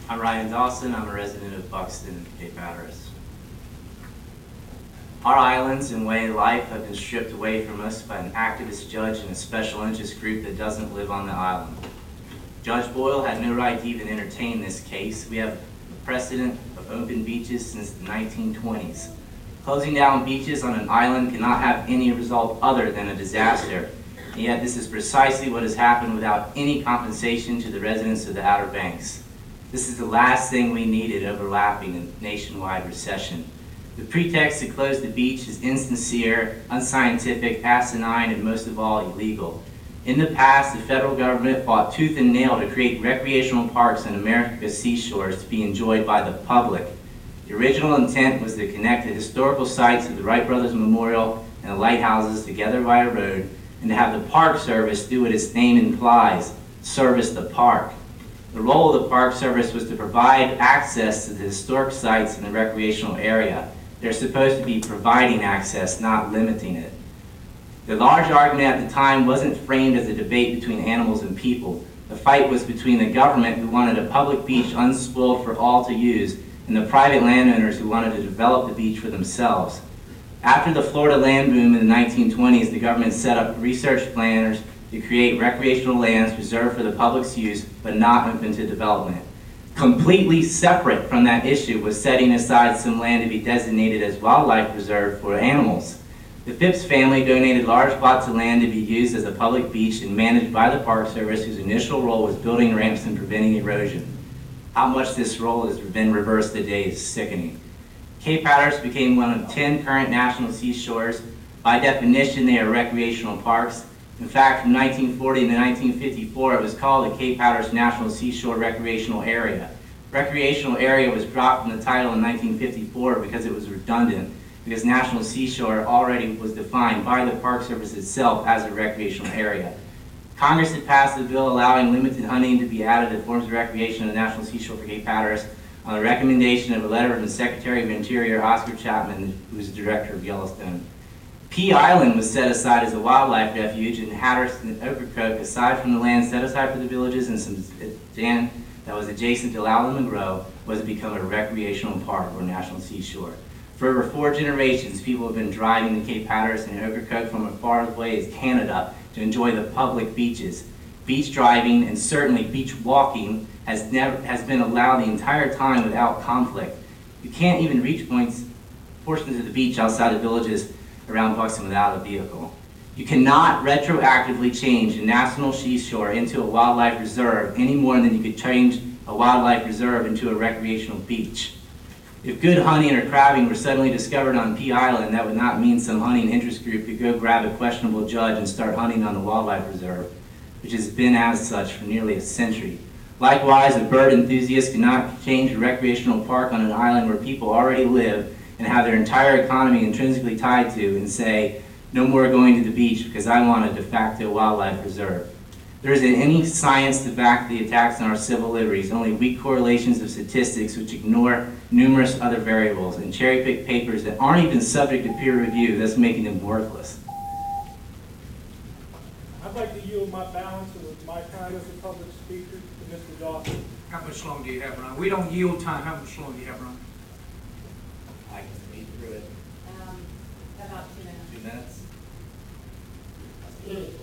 I'm Ryan Dawson. I'm a resident of Buxton, Cape Hatteras. Our islands and way of life have been stripped away from us by an activist judge and a special interest group that doesn't live on the island. Judge Boyle had no right to even entertain this case. We have a precedent of open beaches since the 1920s. Closing down beaches on an island cannot have any result other than a disaster. And yet this is precisely what has happened without any compensation to the residents of the Outer Banks. This is the last thing we needed overlapping a nationwide recession. The pretext to close the beach is insincere, unscientific, asinine, and most of all, illegal. In the past, the federal government fought tooth and nail to create recreational parks on America's seashores to be enjoyed by the public. The original intent was to connect the historical sites of the Wright Brothers Memorial and the lighthouses together by a road, and to have the Park Service do what its name implies, service the park. The role of the Park Service was to provide access to the historic sites in the recreational area. They're supposed to be providing access, not limiting it. The large argument at the time wasn't framed as a debate between animals and people. The fight was between the government, who wanted a public beach unspoiled for all to use, and the private landowners who wanted to develop the beach for themselves. After the Florida land boom in the 1920s, the government set up research planners to create recreational lands reserved for the public's use, but not open to development. Completely separate from that issue was setting aside some land to be designated as wildlife reserve for animals. The Phipps family donated large plots of land to be used as a public beach and managed by the Park Service, whose initial role was building ramps and preventing erosion. How much this role has been reversed today is sickening. Cape Hatteras became one of 10 current national seashores. By definition, they are recreational parks. In fact, from 1940 to 1954, it was called the Cape Hatteras National Seashore Recreational Area. Recreational area was dropped from the title in 1954 because it was redundant, because National Seashore already was defined by the Park Service itself as a recreational area. Congress had passed a bill allowing limited hunting to be added to forms of recreation on the National Seashore for Cape Hatteras on the recommendation of a letter from Secretary of Interior Oscar Chapman, who was the director of Yellowstone. Pea Island was set aside as a wildlife refuge, and Hatteras and Ocracoke, aside from the land set aside for the villages and some land that was adjacent to Loudon Monroe, was to become a recreational park or national seashore. For over 4 generations, people have been driving to Cape Hatteras and Ocracoke from as far away as Canada to enjoy the public beaches. Beach driving, and certainly beach walking, has been allowed the entire time without conflict. You can't even reach portions of the beach outside of villages around Buxton without a vehicle. You cannot retroactively change a national seashore into a wildlife reserve any more than you could change a wildlife reserve into a recreational beach. If good hunting or crabbing were suddenly discovered on Pea Island, that would not mean some hunting interest group could go grab a questionable judge and start hunting on the wildlife reserve, which has been as such for nearly a century. Likewise, a bird enthusiast cannot change a recreational park on an island where people already live and have their entire economy intrinsically tied to, and say, no more going to the beach because I want a de facto wildlife reserve. There isn't any science to back the attacks on our civil liberties, only weak correlations of statistics which ignore numerous other variables and cherry-pick papers that aren't even subject to peer review, thus making them worthless. I'd like to yield my balance of my time as a public speaker to Mr. Dawson. How much longer do you have, Ron? We don't yield time. How much longer do you have, Ron? I can speed through it. About 2 minutes. 2 minutes?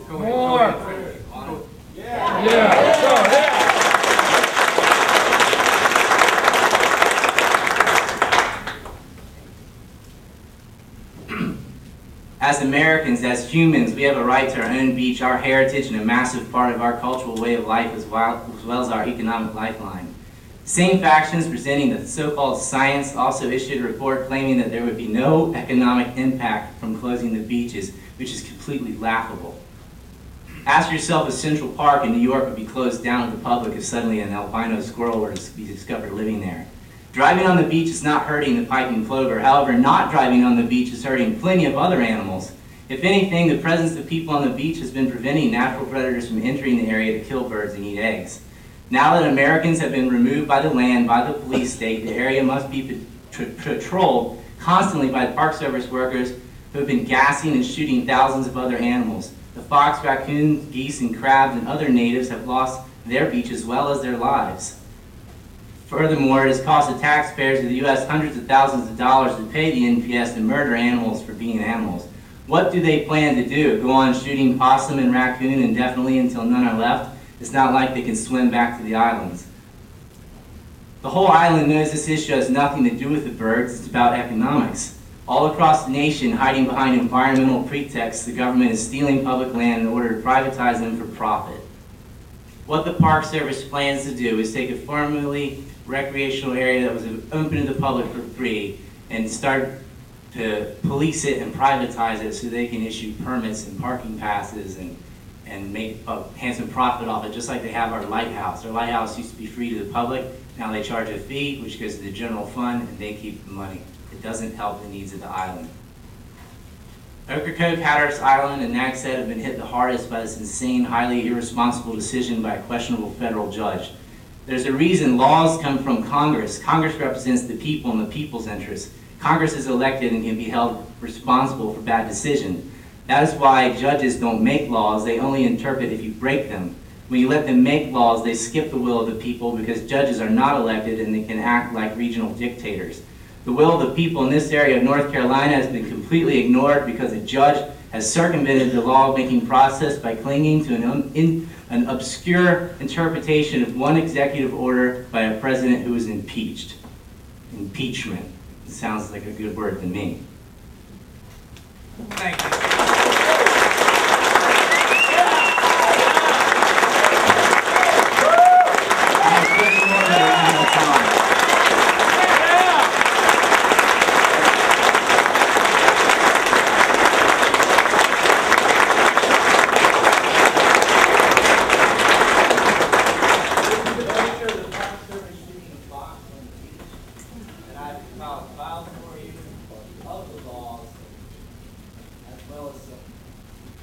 Go ahead. Go ahead. Go. Yeah. Let's go. Yeah. As Americans, as humans, we have a right to our own beach, our heritage, and a massive part of our cultural way of life as well as our economic lifeline. Same factions presenting the so-called science also issued a report claiming that there would be no economic impact from closing the beaches, which is completely laughable. Ask yourself if Central Park in New York would be closed down to the public if suddenly an albino squirrel were to be discovered living there. Driving on the beach is not hurting the piping plover. However, not driving on the beach is hurting plenty of other animals. If anything, the presence of people on the beach has been preventing natural predators from entering the area to kill birds and eat eggs. Now that Americans have been removed by the land by the police state, the area must be patrolled constantly by the Park Service workers who have been gassing and shooting thousands of other animals. The fox, raccoons, geese, and crabs and other natives have lost their beach as well as their lives. Furthermore, it has cost the taxpayers of the U.S. hundreds of thousands of dollars to pay the NPS to murder animals for being animals. What do they plan to do? Go on shooting possum and raccoon indefinitely until none are left? It's not like they can swim back to the islands. The whole island knows this issue has nothing to do with the birds. It's about economics. All across the nation, hiding behind environmental pretexts, the government is stealing public land in order to privatize them for profit. What the Park Service plans to do is take a formerly recreational area that was open to the public for free and start to police it and privatize it so they can issue permits and parking passes and make a handsome profit off it, just like they have our lighthouse. Our lighthouse used to be free to the public. Now they charge a fee, which goes to the general fund, and they keep the money. It doesn't help the needs of the island. Ocracoke, Hatteras Island, and Nags Head have been hit the hardest by this insane, highly irresponsible decision by a questionable federal judge. There's a reason laws come from Congress. Congress represents the people and the people's interests. Congress is elected and can be held responsible for bad decisions. That is why judges don't make laws, they only interpret if you break them. When you let them make laws, they skip the will of the people because judges are not elected and they can act like regional dictators. The will of the people in this area of North Carolina has been completely ignored because a judge has circumvented the lawmaking process by clinging to an obscure interpretation of one executive order by a president who was impeached. Impeachment. It sounds like a good word to me. Thank you.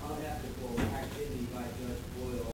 Unethical activity by Judge Boyle.